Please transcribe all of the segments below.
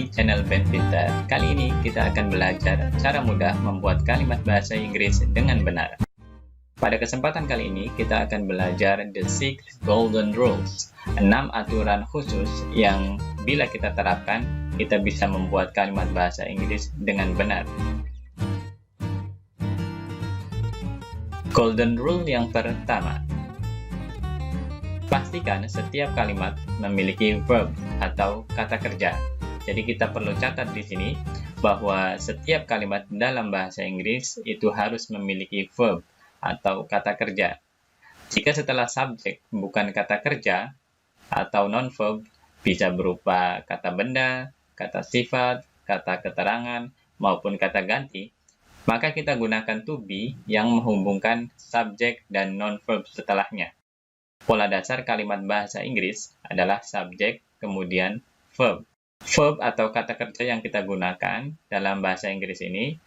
di channel Ben Pintar. Kali ini kita akan belajar cara mudah membuat kalimat bahasa Inggris dengan benar. Pada kesempatan kali ini kita akan belajar The 6 Golden Rules, 6 aturan khusus yang bila kita terapkan, kita bisa membuat kalimat bahasa Inggris dengan benar. Golden Rule yang pertama. Pastikan setiap kalimat memiliki verb atau kata kerja. Jadi kita perlu catat di sini bahwa setiap kalimat dalam bahasa Inggris itu harus memiliki verb atau kata kerja. Jika setelah subjek bukan kata kerja atau non-verb, bisa berupa kata benda, kata sifat, kata keterangan, maupun kata ganti, maka kita gunakan to be yang menghubungkan subjek dan non-verb setelahnya. Pola dasar kalimat bahasa Inggris adalah subjek, kemudian verb. Verb atau kata kerja yang kita gunakan dalam bahasa Inggris ini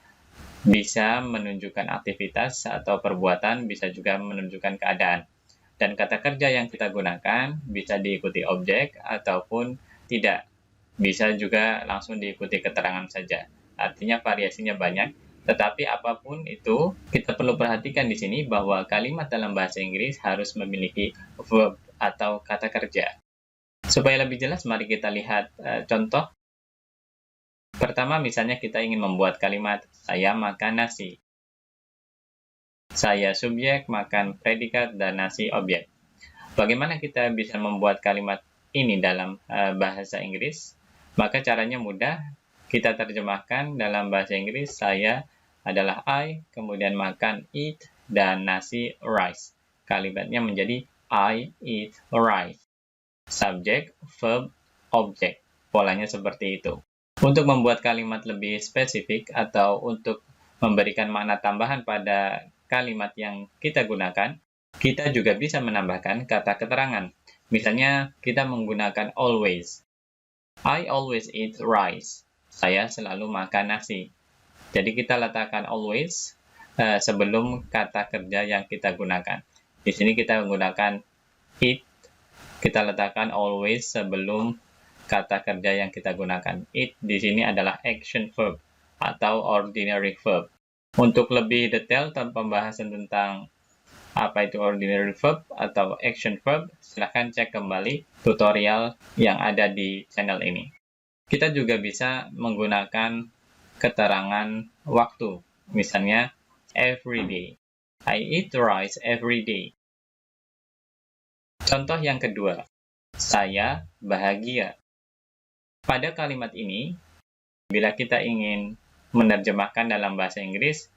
bisa menunjukkan aktivitas atau perbuatan, bisa juga menunjukkan keadaan. Dan kata kerja yang kita gunakan bisa diikuti objek ataupun tidak. Bisa juga langsung diikuti keterangan saja. Artinya variasinya banyak. Tetapi apapun itu, kita perlu perhatikan di sini bahwa kalimat dalam bahasa Inggris harus memiliki verb atau kata kerja. Supaya lebih jelas, mari kita lihat contoh. Pertama, misalnya kita ingin membuat kalimat, saya makan nasi. Saya subjek, makan predikat, dan nasi objek. Bagaimana kita bisa membuat kalimat ini dalam bahasa Inggris? Maka caranya mudah, kita terjemahkan dalam bahasa Inggris, saya adalah I, kemudian makan eat, dan nasi rice. Kalimatnya menjadi I eat rice. Subjek, verb, objek. Polanya seperti itu. Untuk membuat kalimat lebih spesifik atau untuk memberikan makna tambahan pada kalimat yang kita gunakan, kita juga bisa menambahkan kata keterangan. Misalnya, kita menggunakan always. I always eat rice. Saya selalu makan nasi. Jadi kita letakkan always sebelum kata kerja yang kita gunakan. Di sini kita menggunakan eat, kita letakkan always sebelum kata kerja yang kita gunakan. Eat di sini adalah action verb atau ordinary verb. Untuk lebih detail pembahasan tentang apa itu ordinary verb atau action verb, silahkan cek kembali tutorial yang ada di channel ini. Kita juga bisa menggunakan keterangan waktu. Misalnya, every day. I eat rice every day. Contoh yang kedua, saya bahagia. Pada kalimat ini, bila kita ingin menerjemahkan dalam bahasa Inggris,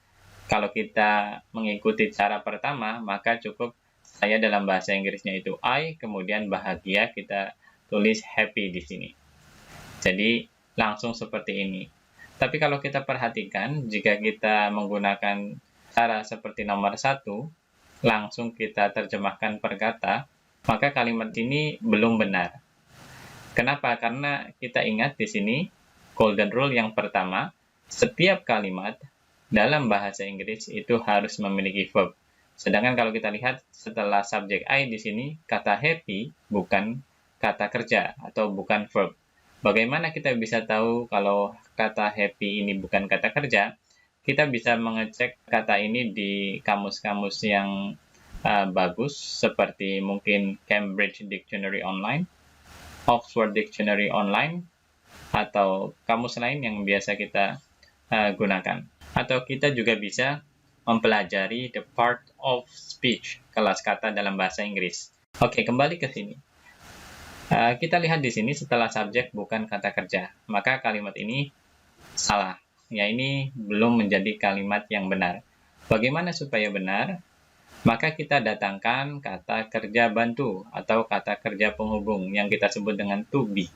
kalau kita mengikuti cara pertama, maka cukup saya dalam bahasa Inggrisnya itu I, kemudian bahagia, kita tulis happy di sini. Jadi, langsung seperti ini. Tapi kalau kita perhatikan, jika kita menggunakan cara seperti nomor 1, langsung kita terjemahkan per kata, maka kalimat ini belum benar. Kenapa? Karena kita ingat di sini, golden rule yang pertama, setiap kalimat dalam bahasa Inggris itu harus memiliki verb. Sedangkan kalau kita lihat setelah subjek I di sini, kata happy bukan kata kerja atau bukan verb. Bagaimana kita bisa tahu kalau kata happy ini bukan kata kerja? Kita bisa mengecek kata ini di kamus-kamus yang bagus, seperti mungkin Cambridge Dictionary Online, Oxford Dictionary Online, atau kamus lain yang biasa kita gunakan. Atau kita juga bisa mempelajari The Part of Speech, kelas kata dalam bahasa Inggris. Oke, kembali ke sini. Kita lihat di sini setelah subjek bukan kata kerja, maka kalimat ini salah. Ya, ini belum menjadi kalimat yang benar. Bagaimana supaya benar? Maka kita datangkan kata kerja bantu atau kata kerja penghubung yang kita sebut dengan to be.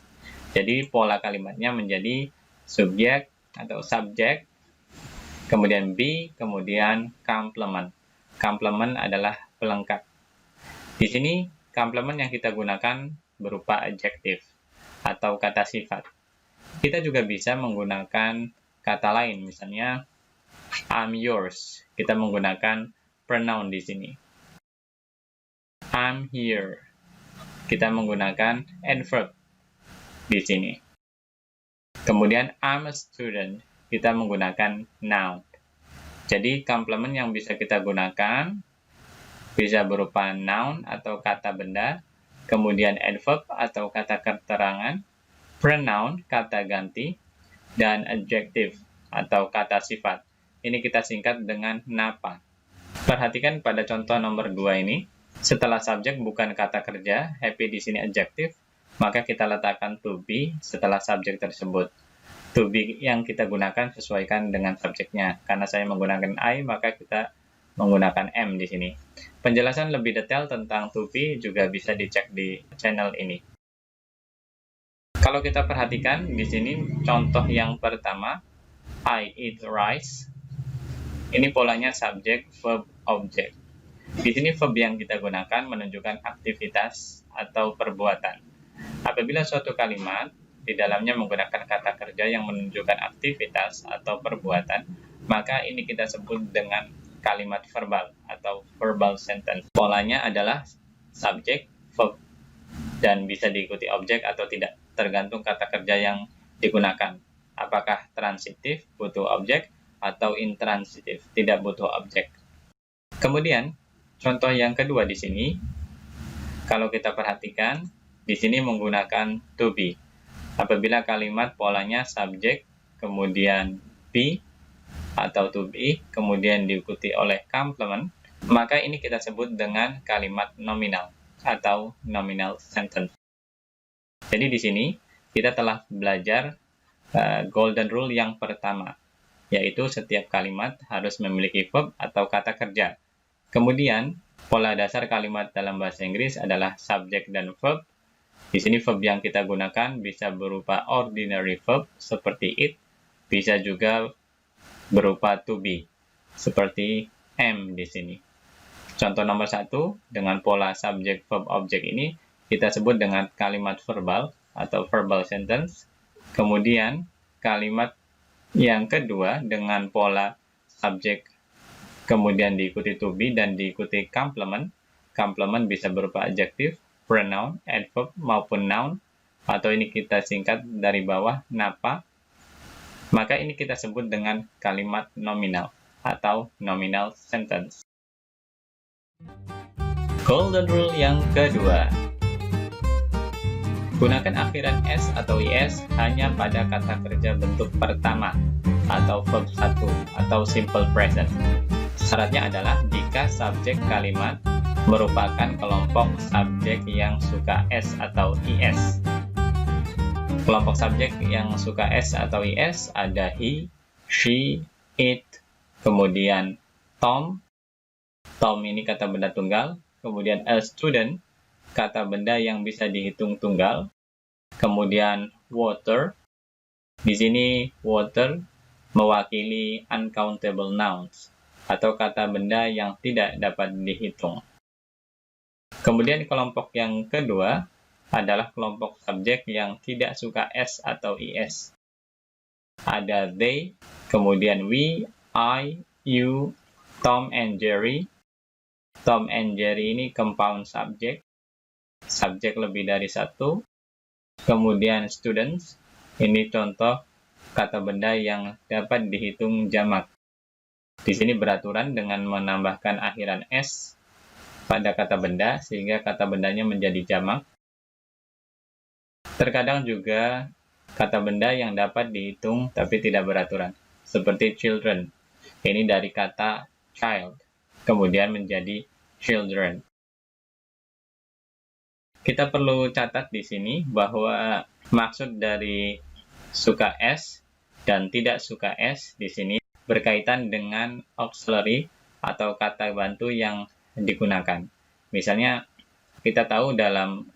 Jadi pola kalimatnya menjadi subjek atau subjek, kemudian be, kemudian complement. Complement adalah pelengkap. Di sini complement yang kita gunakan berupa adjektif atau kata sifat. Kita juga bisa menggunakan kata lain, misalnya I'm yours. Kita menggunakan pronoun di sini. I'm here. Kita menggunakan adverb di sini. Kemudian I'm a student, kita menggunakan noun. Jadi komplement yang bisa kita gunakan bisa berupa noun atau kata benda, kemudian adverb atau kata keterangan, pronoun kata ganti, dan adjective atau kata sifat. Ini kita singkat dengan NAPA. Perhatikan pada contoh nomor 2 ini. Setelah subjek bukan kata kerja, happy di sini adjective, maka kita letakkan to be setelah subjek tersebut. To be yang kita gunakan sesuaikan dengan subjeknya. Karena saya menggunakan I, maka kita menggunakan am di sini. Penjelasan lebih detail tentang to be juga bisa dicek di channel ini. Kalau kita perhatikan di sini contoh yang pertama, I eat rice. Ini polanya subjek, verb, object. Di sini verb yang kita gunakan menunjukkan aktivitas atau perbuatan. Apabila suatu kalimat di dalamnya menggunakan kata kerja yang menunjukkan aktivitas atau perbuatan, maka ini kita sebut dengan kalimat verbal atau verbal sentence. Polanya adalah subjek, verb, dan bisa diikuti objek atau tidak, tergantung kata kerja yang digunakan. Apakah transitif, butuh objek, atau intransitif, tidak butuh objek. Kemudian, contoh yang kedua di sini, kalau kita perhatikan, di sini menggunakan to be. Apabila kalimat polanya subjek, kemudian be, atau to be, kemudian diikuti oleh complement, maka ini kita sebut dengan kalimat nominal atau nominal sentence. Jadi di sini kita telah belajar golden rule yang pertama, yaitu setiap kalimat harus memiliki verb atau kata kerja. Kemudian, pola dasar kalimat dalam bahasa Inggris adalah subjek dan verb. Di sini verb yang kita gunakan bisa berupa ordinary verb seperti eat, bisa juga berupa to be seperti am di sini. Contoh nomor 1, dengan pola subjek verb objek ini kita sebut dengan kalimat verbal atau verbal sentence. Kemudian kalimat yang kedua dengan pola subjek kemudian diikuti to be dan diikuti complement. Complement bisa berupa adjektif, pronoun, adverb maupun noun, atau ini kita singkat dari bawah NAPA. Maka ini kita sebut dengan kalimat nominal atau nominal sentence. Golden rule yang kedua. Gunakan akhiran S atau IS hanya pada kata kerja bentuk pertama atau verb 1 atau simple present. Syaratnya adalah jika subjek kalimat merupakan kelompok subjek yang suka S atau IS. Kelompok subjek yang suka S atau IS ada he, she, it, kemudian Tom. Tom ini kata benda tunggal. Kemudian a student, kata benda yang bisa dihitung tunggal. Kemudian water. Di sini water mewakili uncountable nouns atau kata benda yang tidak dapat dihitung. Kemudian kelompok yang kedua adalah kelompok subjek yang tidak suka S atau IS. Ada they, kemudian we, I, you, Tom and Jerry. Tom and Jerry ini compound subjek. Subjek lebih dari satu. Kemudian students, ini contoh kata benda yang dapat dihitung jamak. Di sini beraturan dengan menambahkan akhiran S pada kata benda sehingga kata bendanya menjadi jamak. Terkadang juga kata benda yang dapat dihitung tapi tidak beraturan, seperti children. Ini dari kata child, kemudian menjadi children. Kita perlu catat di sini bahwa maksud dari suka S dan tidak suka S di sini berkaitan dengan auxiliary atau kata bantu yang digunakan. Misalnya, kita tahu dalam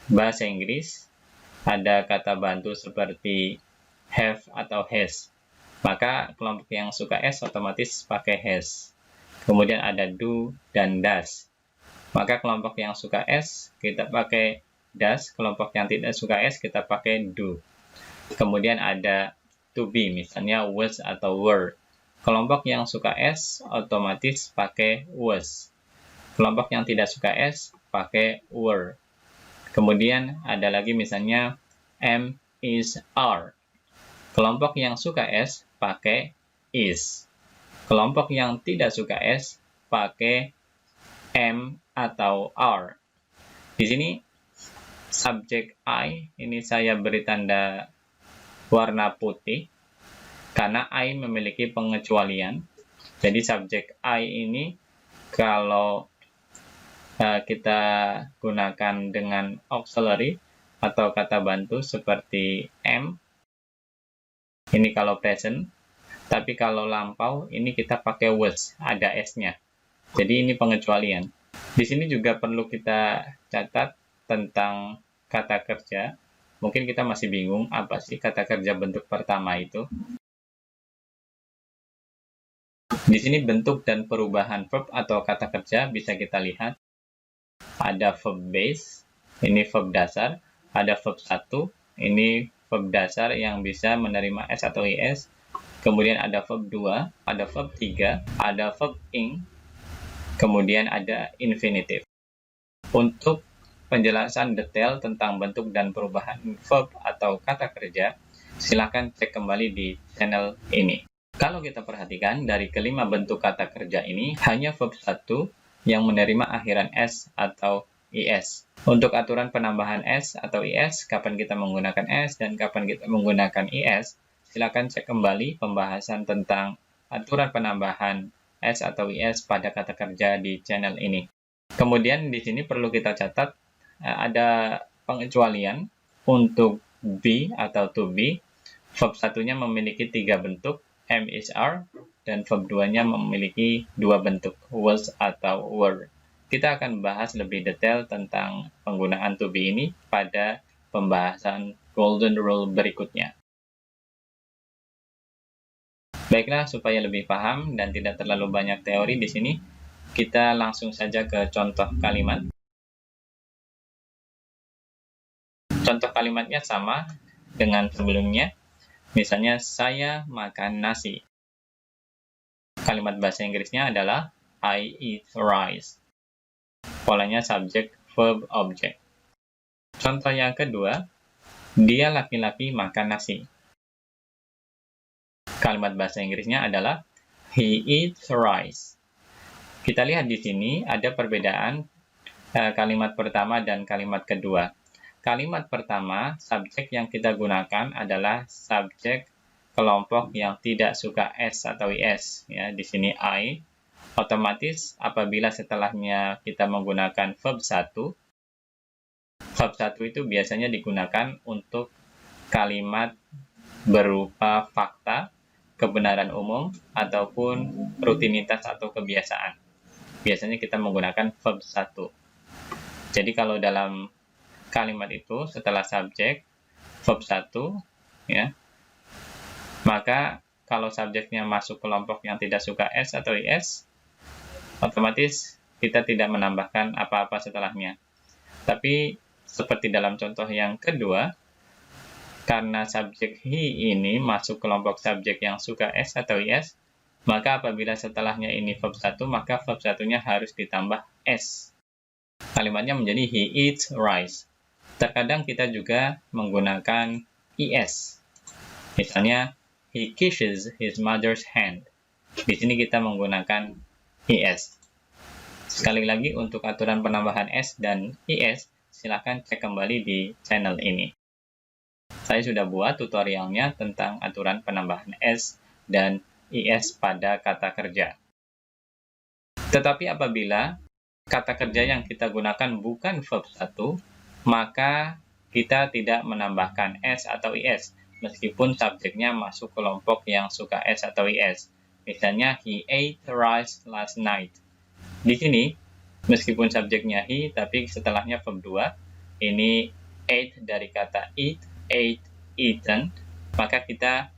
bahasa Inggris ada kata bantu seperti have atau has. Maka kelompok yang suka S otomatis pakai has. Kemudian ada do dan does. Maka kelompok yang suka S kita pakai does, kelompok yang tidak suka S kita pakai do. Kemudian ada to be, misalnya was atau were. Kelompok yang suka S otomatis pakai was. Kelompok yang tidak suka S pakai were. Kemudian ada lagi misalnya am, is, are. Kelompok yang suka S pakai is. Kelompok yang tidak suka S pakai am atau are. Di sini subjek I ini saya beri tanda warna putih karena I memiliki pengecualian. Jadi subjek I ini kalau kita gunakan dengan auxiliary atau kata bantu seperti am, ini kalau present, tapi kalau lampau ini kita pakai was, ada s-nya. Jadi ini pengecualian. Di sini juga perlu kita catat tentang kata kerja. Mungkin kita masih bingung apa sih kata kerja bentuk pertama itu. Di sini bentuk dan perubahan verb atau kata kerja bisa kita lihat. Ada verb base, ini verb dasar. Ada verb 1, ini verb dasar yang bisa menerima S atau IS. Kemudian ada verb 2, ada verb 3, ada verb ing, kemudian ada infinitive. Untuk penjelasan detail tentang bentuk dan perubahan verb atau kata kerja, silakan cek kembali di channel ini. Kalau kita perhatikan, dari kelima bentuk kata kerja ini, hanya verb 1 yang menerima akhiran S atau IS. Untuk aturan penambahan S atau IS, kapan kita menggunakan S dan kapan kita menggunakan IS, silakan cek kembali pembahasan tentang aturan penambahan S atau IS pada kata kerja di channel ini. Kemudian di sini perlu kita catat ada pengecualian untuk be atau to be. Verb satunya memiliki 3 bentuk, am, is, are, dan verb 2-nya memiliki 2 bentuk, was atau were. Kita akan bahas lebih detail tentang penggunaan to be ini pada pembahasan golden rule berikutnya. Baiklah, supaya lebih paham dan tidak terlalu banyak teori di sini, kita langsung saja ke contoh kalimat. Contoh kalimatnya sama dengan sebelumnya. Misalnya, saya makan nasi. Kalimat bahasa Inggrisnya adalah I eat rice. Polanya subjek, verb, object. Contoh yang kedua, dia laki-laki makan nasi. Kalimat bahasa Inggrisnya adalah he eats rice. Kita lihat di sini ada perbedaan kalimat pertama dan kalimat kedua. Kalimat pertama, subjek yang kita gunakan adalah subjek kelompok yang tidak suka S atau IS. Ya, di sini I. Otomatis apabila setelahnya kita menggunakan verb 1, verb 1 itu biasanya digunakan untuk kalimat berupa fakta, kebenaran umum, ataupun rutinitas atau kebiasaan. Biasanya kita menggunakan verb 1. Jadi kalau dalam kalimat itu setelah subjek, verb 1, ya, maka kalau subjeknya masuk kelompok yang tidak suka S atau IS, otomatis kita tidak menambahkan apa-apa setelahnya. Tapi seperti dalam contoh yang kedua, karena subjek he ini masuk kelompok subjek yang suka S atau IS, maka apabila setelahnya ini verb 1, maka verb 1-nya harus ditambah S. Kalimatnya menjadi he eats rice. Terkadang kita juga menggunakan IS. Misalnya, he kisses his mother's hand. Di sini kita menggunakan IS. Sekali lagi, untuk aturan penambahan S dan IS, silakan cek kembali di channel ini. Saya sudah buat tutorialnya tentang aturan penambahan S dan IS pada kata kerja. Tetapi apabila kata kerja yang kita gunakan bukan verb 1, maka kita tidak menambahkan S atau IS, meskipun subjeknya masuk kelompok yang suka S atau IS. Misalnya, he ate rice last night. Di sini, meskipun subjeknya he, tapi setelahnya verb 2, ini ate dari kata eat, ate, eaten, maka kita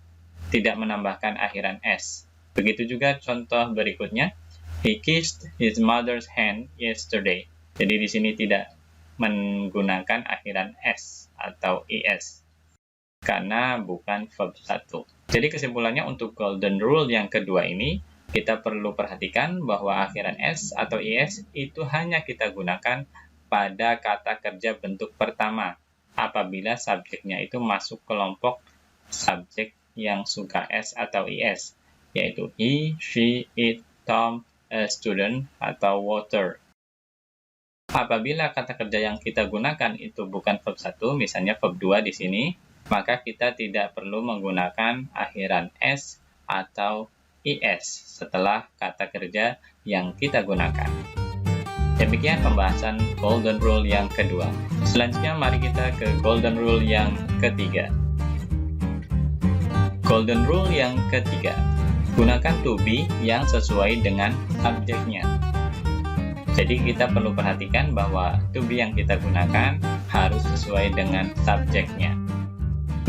tidak menambahkan akhiran S. Begitu juga contoh berikutnya, he kissed his mother's hand yesterday. Jadi di sini tidak menggunakan akhiran S atau IS, karena bukan verb 1. Jadi kesimpulannya untuk golden rule yang kedua ini, kita perlu perhatikan bahwa akhiran S atau IS itu hanya kita gunakan pada kata kerja bentuk pertama, apabila subjeknya itu masuk kelompok subjek yang suka S atau IS, yaitu he, she, it, Tom, a student, atau water. Apabila kata kerja yang kita gunakan itu bukan verb 1, misalnya verb 2 di sini, maka kita tidak perlu menggunakan akhiran S atau IS setelah kata kerja yang kita gunakan. Demikian pembahasan Golden Rule yang kedua. Selanjutnya mari kita ke Golden Rule yang ketiga. Golden Rule yang ketiga, gunakan to be yang sesuai dengan subjeknya. Jadi kita perlu perhatikan bahwa to be yang kita gunakan harus sesuai dengan subjeknya.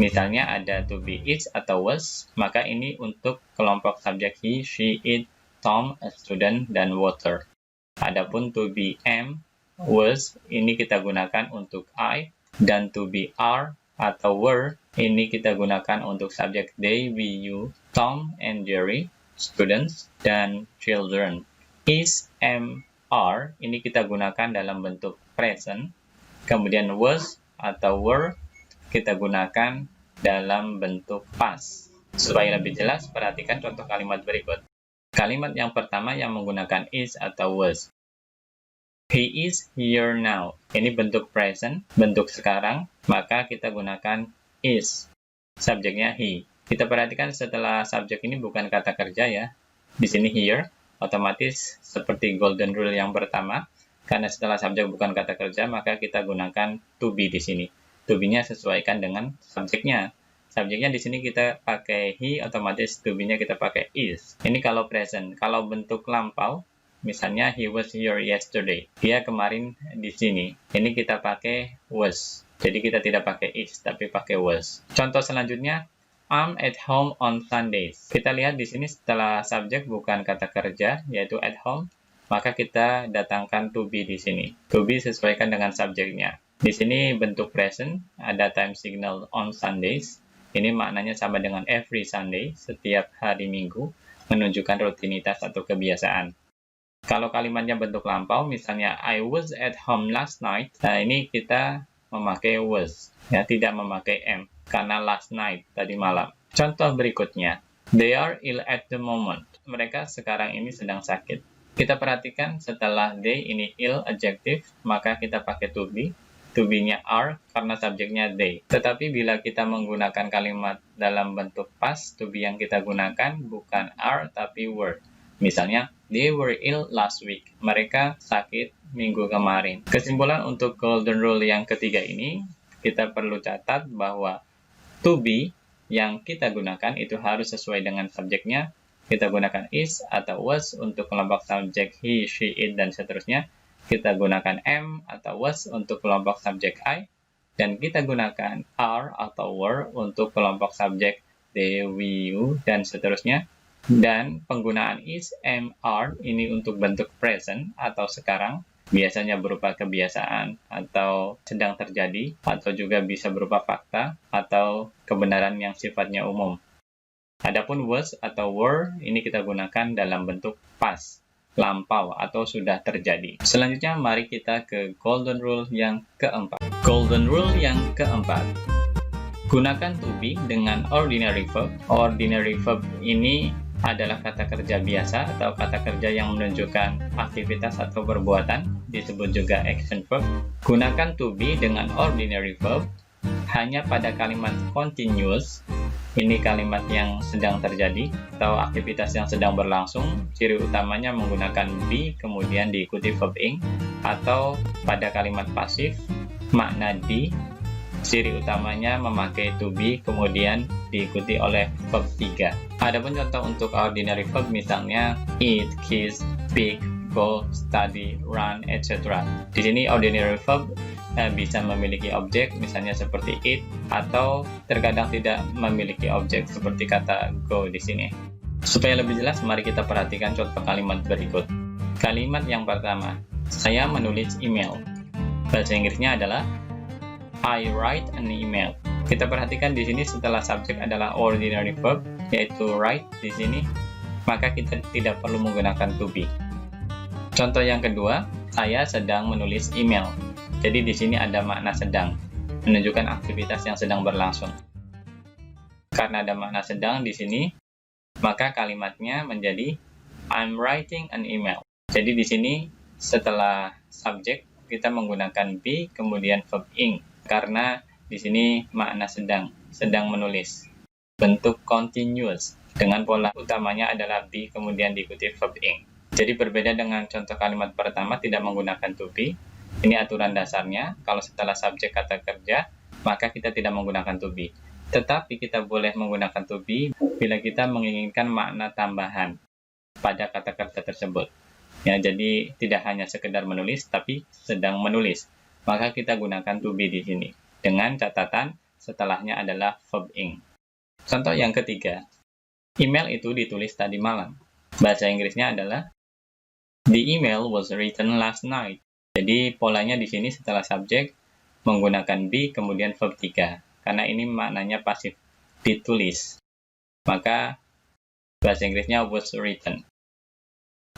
Misalnya ada to be is atau was, maka ini untuk kelompok subjek he, she, it, Tom, a student, dan water. Adapun to be am, was, ini kita gunakan untuk I, dan to be are atau were, ini kita gunakan untuk subjek they, we, you, Tom, and Jerry, students, dan children. Is, am, are, ini kita gunakan dalam bentuk present. Kemudian was atau were, kita gunakan dalam bentuk past. Supaya lebih jelas, perhatikan contoh kalimat berikut. Kalimat yang pertama yang menggunakan is atau was. He is here now. Ini bentuk present, bentuk sekarang, maka kita gunakan is. Subjeknya he. Kita perhatikan setelah subjek ini bukan kata kerja ya. Di sini here, otomatis seperti golden rule yang pertama, karena setelah subjek bukan kata kerja, maka kita gunakan to be di sini. To be-nya sesuaikan dengan subjeknya. Subjeknya di sini kita pakai he, otomatis to be-nya kita pakai is. Ini kalau present. Kalau bentuk lampau, misalnya he was here yesterday. Dia kemarin di sini. Ini kita pakai was. Jadi kita tidak pakai is, tapi pakai was. Contoh selanjutnya, I'm at home on Sundays. Kita lihat di sini setelah subjek bukan kata kerja, yaitu at home, maka kita datangkan to be di sini. To be sesuaikan dengan subjeknya. Di sini bentuk present, ada time signal on Sundays. Ini maknanya sama dengan every Sunday, setiap hari Minggu, menunjukkan rutinitas atau kebiasaan. Kalau kalimatnya bentuk lampau, misalnya I was at home last night, nah ini kita memakai was, ya, tidak memakai am, karena last night, tadi malam. Contoh berikutnya, they are ill at the moment. Mereka sekarang ini sedang sakit. Kita perhatikan setelah they ini ill adjective, maka kita pakai to be. To be-nya are karena subjeknya they. Tetapi bila kita menggunakan kalimat dalam bentuk past, to be yang kita gunakan bukan are tapi were. Misalnya, they were ill last week. Mereka sakit minggu kemarin. Kesimpulan untuk golden rule yang ketiga ini, kita perlu catat bahwa to be yang kita gunakan itu harus sesuai dengan subjeknya. Kita gunakan is atau was untuk kelompok subjek he, she, it, dan seterusnya. Kita gunakan am atau was untuk kelompok subjek I. Dan kita gunakan are atau were untuk kelompok subjek they, we, you, dan seterusnya. Dan penggunaan is, am, are ini untuk bentuk present atau sekarang, biasanya berupa kebiasaan atau sedang terjadi, atau juga bisa berupa fakta atau kebenaran yang sifatnya umum. Adapun was atau were ini kita gunakan dalam bentuk past, lampau atau sudah terjadi. Selanjutnya mari kita ke golden rule yang keempat. Golden rule yang keempat, gunakan to be dengan ordinary verb. Ordinary verb ini adalah kata kerja biasa atau kata kerja yang menunjukkan aktivitas atau perbuatan, disebut juga action verb. Gunakan to be dengan ordinary verb hanya pada kalimat continuous. Ini kalimat yang sedang terjadi atau aktivitas yang sedang berlangsung. Ciri utamanya menggunakan be kemudian diikuti verb ing, atau pada kalimat pasif makna di, ciri utamanya memakai to be kemudian diikuti oleh verb 3. Adapun contoh untuk ordinary verb misalnya eat, kiss, speak, go, study, run, etc. Di sini ordinary verb bisa memiliki objek, misalnya seperti eat, atau terkadang tidak memiliki objek seperti kata go di sini. Supaya lebih jelas, mari kita perhatikan contoh kalimat berikut. Kalimat yang pertama, saya menulis email. Bahasa Inggrisnya adalah I write an email. Kita perhatikan di sini setelah subjek adalah ordinary verb, yaitu write di sini, maka kita tidak perlu menggunakan to be. Contoh yang kedua, saya sedang menulis email. Jadi di sini ada makna sedang, menunjukkan aktivitas yang sedang berlangsung. Karena ada makna sedang di sini, maka kalimatnya menjadi I'm writing an email. Jadi di sini setelah subjek kita menggunakan be kemudian verb ing karena di sini makna sedang menulis. Bentuk continuous dengan pola utamanya adalah be kemudian diikuti verb ing. Jadi berbeda dengan contoh kalimat pertama tidak menggunakan to be. Ini aturan dasarnya, kalau setelah subjek kata kerja, maka kita tidak menggunakan to be. Tetapi kita boleh menggunakan to be bila kita menginginkan makna tambahan pada kata kerja tersebut. Ya, jadi tidak hanya sekedar menulis, tapi sedang menulis. Maka kita gunakan to be di sini. Dengan catatan setelahnya adalah verb ing. Contoh yang ketiga, email itu ditulis tadi malam. Bahasa Inggrisnya adalah The email was written last night. Jadi polanya di sini setelah subjek menggunakan be kemudian verb 3. Karena ini maknanya pasif, ditulis. Maka bahasa Inggrisnya was written.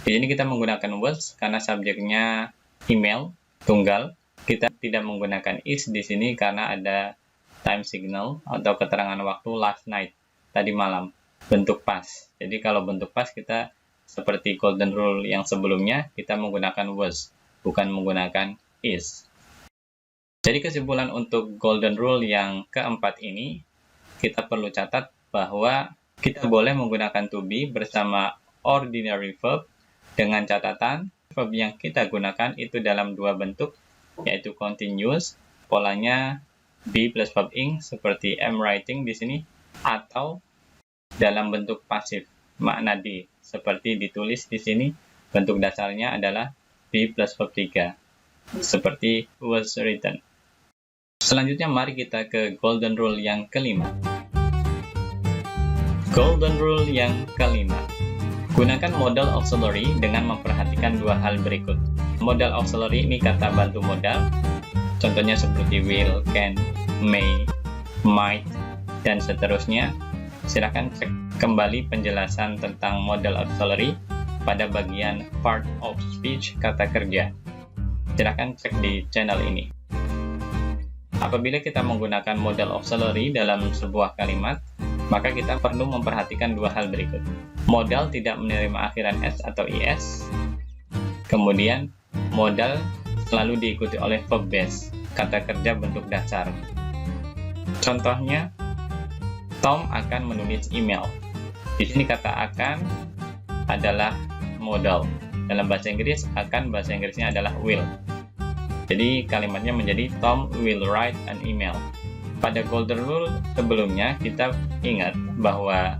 Di sini kita menggunakan was karena subjeknya email, tunggal. Kita tidak menggunakan is di sini karena ada time signal atau keterangan waktu last night, tadi malam. Bentuk past. Jadi kalau bentuk past kita seperti golden rule yang sebelumnya, kita menggunakan was, bukan menggunakan is. Jadi kesimpulan untuk golden rule yang keempat ini, kita perlu catat bahwa kita boleh menggunakan to be bersama ordinary verb dengan catatan verb yang kita gunakan itu dalam dua bentuk, yaitu continuous, polanya be plus verb ing seperti am writing di sini, atau dalam bentuk pasif, makna di, seperti ditulis di sini, bentuk dasarnya adalah be plus verb 3, seperti was written. Selanjutnya mari kita ke golden rule yang kelima. Golden rule yang kelima. Gunakan modal auxiliary dengan memperhatikan dua hal berikut. Modal auxiliary ini kata bantu modal. Contohnya seperti will, can, may, might, dan seterusnya. Silakan cek kembali penjelasan tentang modal auxiliary pada bagian part of speech kata kerja. Silakan cek di channel ini. Apabila kita menggunakan modal auxiliary dalam sebuah kalimat, maka kita perlu memperhatikan dua hal berikut. Modal tidak menerima akhiran s atau is. Kemudian, modal selalu diikuti oleh verb base, kata kerja bentuk dasar. Contohnya, Tom akan menulis email. Di sini kata akan adalah modal. Dalam bahasa Inggris, akan bahasa Inggrisnya adalah will. Jadi kalimatnya menjadi Tom will write an email. Pada golden rule sebelumnya kita ingat bahwa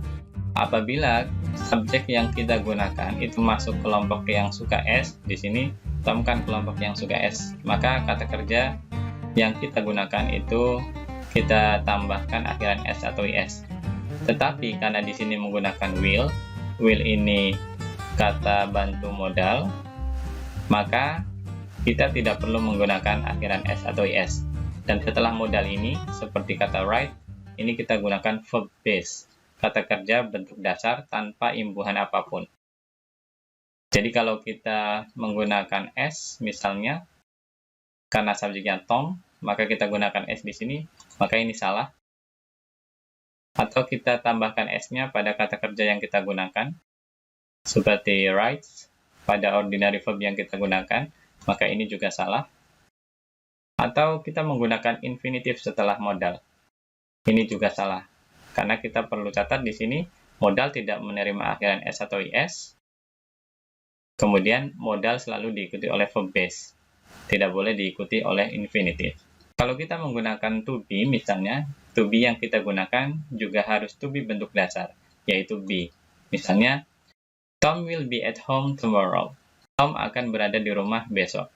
apabila subjek yang kita gunakan itu masuk kelompok yang suka S, di sini Tom kan kelompok yang suka S, maka kata kerja yang kita gunakan itu kita tambahkan akhiran S atau IS. Tetapi karena di sini menggunakan will ini kata bantu modal, maka kita tidak perlu menggunakan akhiran S atau IS. Dan setelah modal ini, seperti kata write, ini kita gunakan verb base, kata kerja bentuk dasar tanpa imbuhan apapun. Jadi kalau kita menggunakan S, misalnya, karena subjeknya Tom, maka kita gunakan S di sini, maka ini salah. Atau kita tambahkan S-nya pada kata kerja yang kita gunakan, seperti writes, pada ordinary verb yang kita gunakan, maka ini juga salah. Atau kita menggunakan infinitive setelah modal. Ini juga salah. Karena kita perlu catat di sini, modal tidak menerima akhiran S atau IS. Kemudian, modal selalu diikuti oleh verb base. Tidak boleh diikuti oleh infinitive. Kalau kita menggunakan to be, misalnya, to be yang kita gunakan juga harus to be bentuk dasar, yaitu be. Misalnya, Tom will be at home tomorrow. Tom akan berada di rumah besok.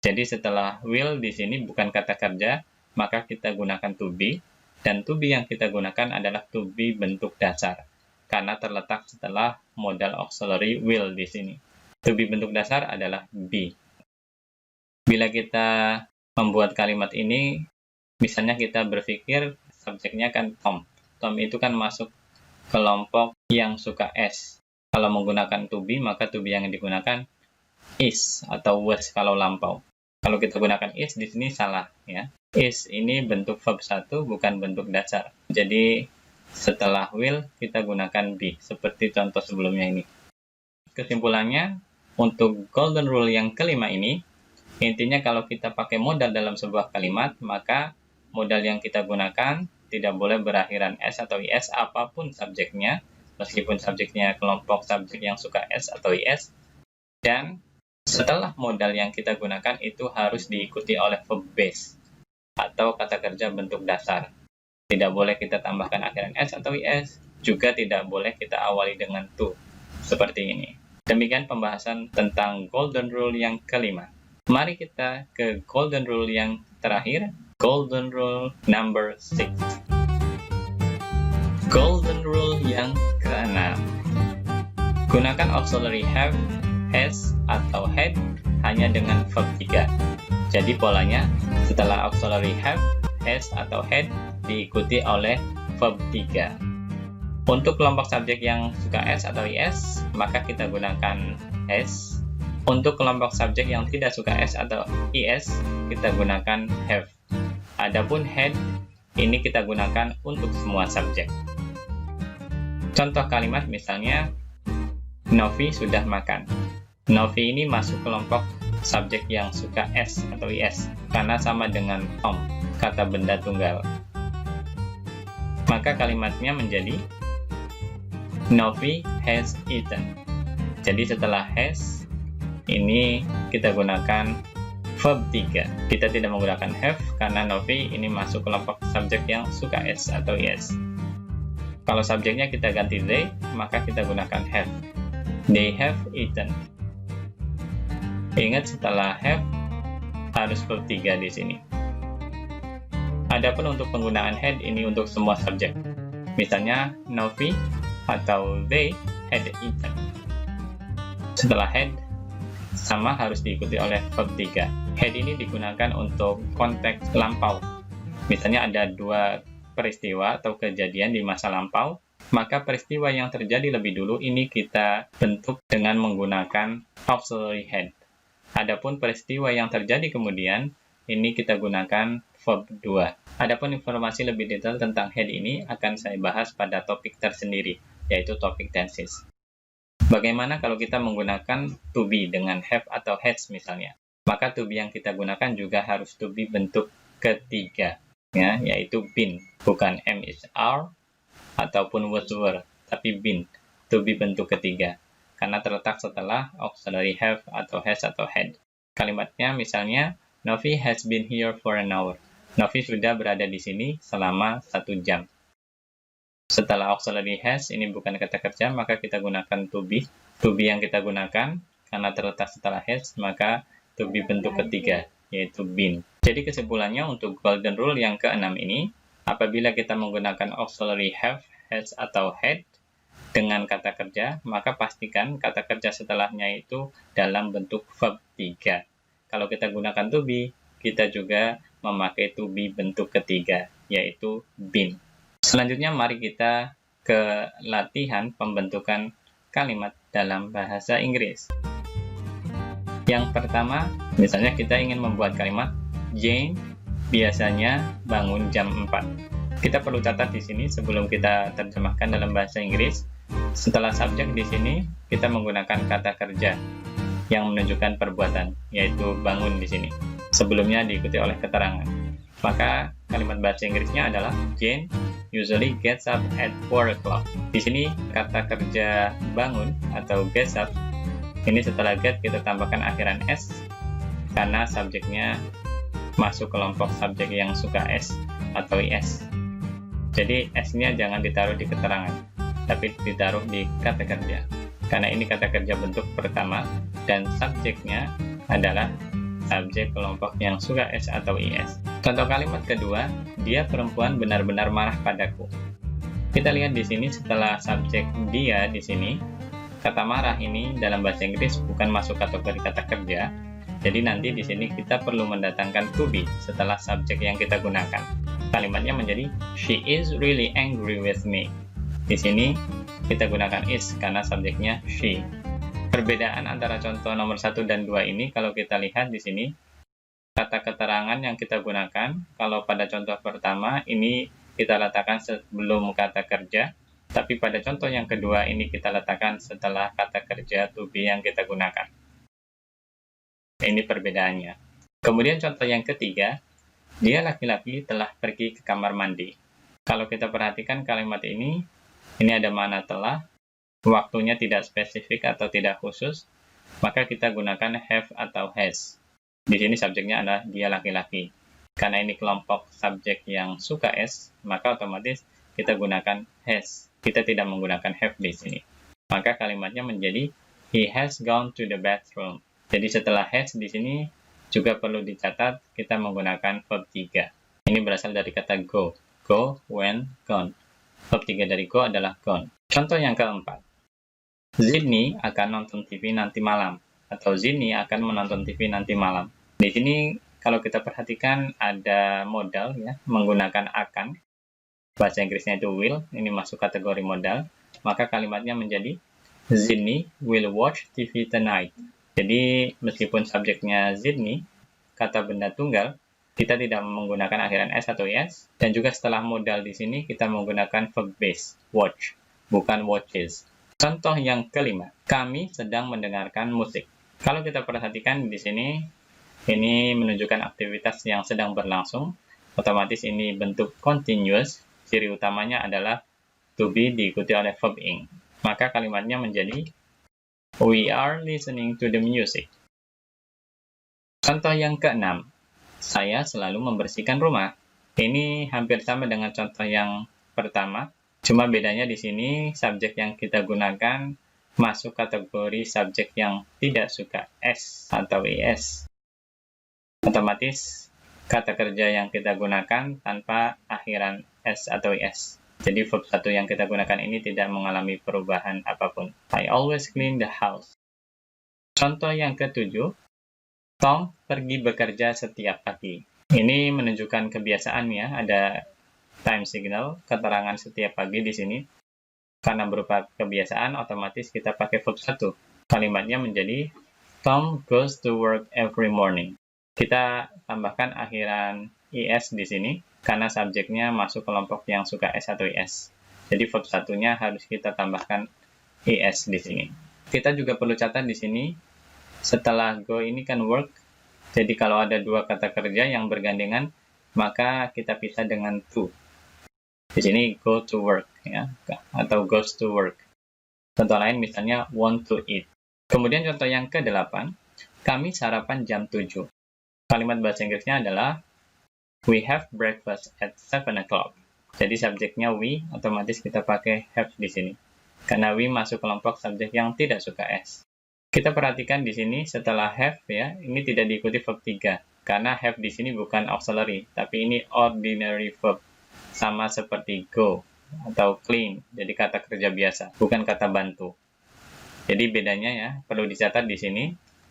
Jadi setelah will di sini bukan kata kerja, maka kita gunakan to be, dan to be yang kita gunakan adalah to be bentuk dasar, karena terletak setelah modal auxiliary will di sini. To be bentuk dasar adalah be. Bila kita membuat kalimat ini, misalnya kita berpikir subjeknya kan Tom. Tom itu kan masuk kelompok yang suka S. Kalau menggunakan to be, maka to be yang digunakan is atau was kalau lampau. Kalau kita gunakan is di sini salah ya. Is ini bentuk verb 1 bukan bentuk dasar. Jadi setelah will kita gunakan be, seperti contoh sebelumnya ini. Kesimpulannya, untuk golden rule yang kelima ini, intinya kalau kita pakai modal dalam sebuah kalimat, maka modal yang kita gunakan tidak boleh berakhiran S atau IS apapun subjeknya, meskipun subjeknya kelompok subjek yang suka S atau IS, dan setelah modal yang kita gunakan itu harus diikuti oleh verb base atau kata kerja bentuk dasar. Tidak boleh kita tambahkan akhiran S atau IS, juga tidak boleh kita awali dengan to, seperti ini. Demikian pembahasan tentang golden rule yang kelima. Mari kita ke golden rule yang terakhir, golden rule number 6. Golden rule yang keenam. Gunakan auxiliary have, has, atau had hanya dengan verb 3. Jadi polanya, setelah auxiliary have, has, atau had diikuti oleh verb 3. Untuk kelompok subjek yang suka S atau IS, maka kita gunakan has. Untuk kelompok subjek yang tidak suka S atau IS, kita gunakan have. Adapun had, ini kita gunakan untuk semua subjek. Contoh kalimat misalnya, Novi sudah makan. Novi ini masuk kelompok subjek yang suka S atau IS, karena sama dengan Tom, kata benda tunggal. Maka kalimatnya menjadi Novi has eaten. Jadi setelah has, ini kita gunakan verb 3. Kita tidak menggunakan have karena Novi ini masuk kelompok subjek yang suka S atau IS. Kalau subjeknya kita ganti they, maka kita gunakan have. They have eaten. Ingat setelah have harus verb 3 di sini. Adapun untuk penggunaan had ini untuk semua subjek. Misalnya Novi atau they had eaten. Setelah had sama harus diikuti oleh verb 3. Had ini digunakan untuk konteks lampau. Misalnya ada dua peristiwa atau kejadian di masa lampau, maka peristiwa yang terjadi lebih dulu ini kita bentuk dengan menggunakan auxiliary had. Adapun peristiwa yang terjadi kemudian, ini kita gunakan verb 2. Adapun informasi lebih detail tentang had ini akan saya bahas pada topik tersendiri, yaitu topik tenses. Bagaimana kalau kita menggunakan to be dengan have atau has misalnya? Maka to be yang kita gunakan juga harus to be bentuk ketiga, ya, yaitu been, bukan am is are ataupun was were, tapi been, to be bentuk ketiga, karena terletak setelah auxiliary have atau has atau had. Kalimatnya misalnya, Novi has been here for an hour. Novi sudah berada di sini selama 1 jam. Setelah auxiliary has, ini bukan kata kerja, maka kita gunakan to be. To be yang kita gunakan, karena terletak setelah has, maka to be bentuk ketiga, yaitu been. Jadi kesimpulannya untuk golden rule yang keenam ini, apabila kita menggunakan auxiliary have, has, atau had dengan kata kerja, maka pastikan kata kerja setelahnya itu dalam bentuk verb 3. Kalau kita gunakan to be, kita juga memakai to be bentuk ketiga, yaitu been. Selanjutnya mari kita ke latihan pembentukan kalimat dalam bahasa Inggris. Yang pertama, misalnya kita ingin membuat kalimat Jane biasanya bangun jam 4. Kita perlu catat di sini sebelum kita terjemahkan dalam bahasa Inggris. Setelah subjek di sini, kita menggunakan kata kerja yang menunjukkan perbuatan, yaitu bangun di sini. Sebelumnya diikuti oleh keterangan. Maka kalimat bahasa Inggrisnya adalah Jane usually gets up at 4 o'clock. Di sini kata kerja bangun atau gets up, ini setelah get kita tambahkan akhiran S karena subjeknya masuk kelompok subjek yang suka S atau IS. Jadi S-nya jangan ditaruh di keterangan, tapi ditaruh di kata kerja. Karena ini kata kerja bentuk pertama dan subjeknya adalah subjek kelompok yang suka S atau IS. Contoh kalimat kedua, dia perempuan benar-benar marah padaku. Kita lihat di sini setelah subjek dia di sini, kata marah ini dalam bahasa Inggris bukan masuk kategori kata kerja. Jadi nanti di sini kita perlu mendatangkan to be setelah subjek yang kita gunakan. Kalimatnya menjadi she is really angry with me. Di sini kita gunakan is karena subjeknya she. Perbedaan antara contoh nomor 1 dan 2 ini, kalau kita lihat di sini, kata keterangan yang kita gunakan, kalau pada contoh pertama, ini kita letakkan sebelum kata kerja, tapi pada contoh yang kedua ini kita letakkan setelah kata kerja to be yang kita gunakan. Ini perbedaannya. Kemudian contoh yang ketiga, dia laki-laki telah pergi ke kamar mandi. Kalau kita perhatikan kalimat ini ada makna telah, waktunya tidak spesifik atau tidak khusus, maka kita gunakan have atau has. Di sini subjeknya adalah dia laki-laki. Karena ini kelompok subjek yang suka s, maka otomatis kita gunakan has. Kita tidak menggunakan have di sini. Maka kalimatnya menjadi he has gone to the bathroom. Jadi setelah has di sini juga perlu dicatat kita menggunakan verb 3. Ini berasal dari kata go. Go, went, gone. Verb 3 dari go adalah gone. Contoh yang keempat. Sydney akan nonton TV nanti malam. Atau Sydney akan menonton TV nanti malam. Di sini kalau kita perhatikan ada modal ya, menggunakan akan. Bahasa Inggrisnya itu will, ini masuk kategori modal. Maka kalimatnya menjadi Sydney will watch TV tonight. Jadi meskipun subjeknya Sydney, kata benda tunggal, kita tidak menggunakan akhiran s atau is, dan juga setelah modal di sini kita menggunakan verb base, watch, bukan watches. Contoh yang kelima, kami sedang mendengarkan musik. Kalau kita perhatikan di sini, ini menunjukkan aktivitas yang sedang berlangsung. Otomatis ini bentuk continuous. Ciri utamanya adalah to be diikuti oleh verb ing. Maka kalimatnya menjadi we are listening to the music. Contoh yang keenam, saya selalu membersihkan rumah. Ini hampir sama dengan contoh yang pertama. Cuma bedanya di sini subjek yang kita gunakan masuk kategori subjek yang tidak suka s atau es. Otomatis kata kerja yang kita gunakan tanpa akhiran s atau es. Jadi verb 1 yang kita gunakan ini tidak mengalami perubahan apapun. I always clean the house. Contoh yang ketujuh, Tom pergi bekerja setiap pagi. Ini menunjukkan kebiasaan ya, ada time signal, keterangan setiap pagi di sini. Karena berupa kebiasaan, otomatis kita pakai verb 1. Kalimatnya menjadi Tom goes to work every morning. Kita tambahkan akhiran is di sini, karena subjeknya masuk kelompok yang suka s atau is. Jadi verb 1-nya harus kita tambahkan is di sini. Kita juga perlu catat di sini, setelah go ini kan work, jadi kalau ada dua kata kerja yang bergandengan, maka kita pisah dengan to. Di sini go to work ya, atau goes to work. Contoh lain misalnya want to eat. Kemudian contoh yang ke-8, kami sarapan jam 7. Kalimat bahasa Inggrisnya adalah we have breakfast at 7 o'clock. Jadi subjeknya we, otomatis kita pakai have di sini. Karena we masuk kelompok subjek yang tidak suka s. Kita perhatikan di sini setelah have ya, ini tidak diikuti verb 3. Karena have di sini bukan auxiliary, tapi ini ordinary verb. Sama seperti go atau clean, jadi kata kerja biasa, bukan kata bantu. Jadi bedanya ya, perlu dicatat di sini.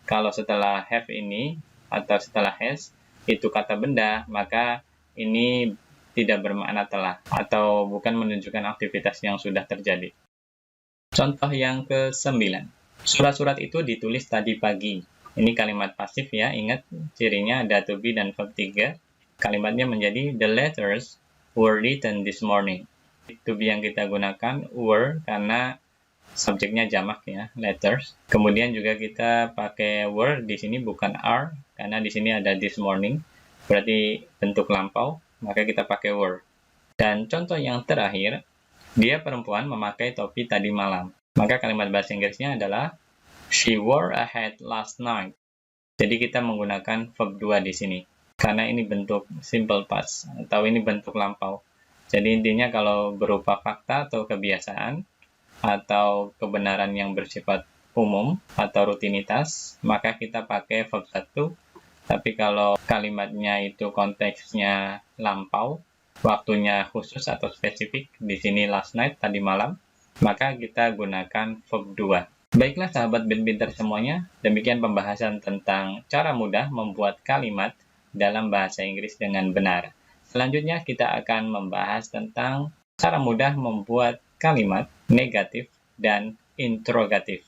Kalau setelah have ini atau setelah has itu kata benda, maka ini tidak bermakna telah atau bukan menunjukkan aktivitas yang sudah terjadi. Contoh yang ke-9. Surat-surat itu ditulis tadi pagi. Ini kalimat pasif ya, ingat cirinya ada to be dan verb 3. Kalimatnya menjadi the letters were written this morning. To be yang kita gunakan were karena subjeknya jamak ya, letters. Kemudian juga kita pakai were di sini bukan are karena di sini ada this morning, berarti bentuk lampau, maka kita pakai were. Dan contoh yang terakhir, dia perempuan memakai topi tadi malam. Maka kalimat bahasa Inggrisnya adalah she wore a hat last night. Jadi kita menggunakan verb 2 di sini. Karena ini bentuk simple past atau ini bentuk lampau. Jadi intinya kalau berupa fakta atau kebiasaan atau kebenaran yang bersifat umum atau rutinitas, maka kita pakai verb 1. Tapi kalau kalimatnya itu konteksnya lampau, waktunya khusus atau spesifik, di sini last night, tadi malam, maka kita gunakan verb 2. Baiklah sahabat Ben Pintar semuanya, demikian pembahasan tentang cara mudah membuat kalimat dalam bahasa Inggris dengan benar. Selanjutnya kita akan membahas tentang cara mudah membuat kalimat negatif dan interrogatif.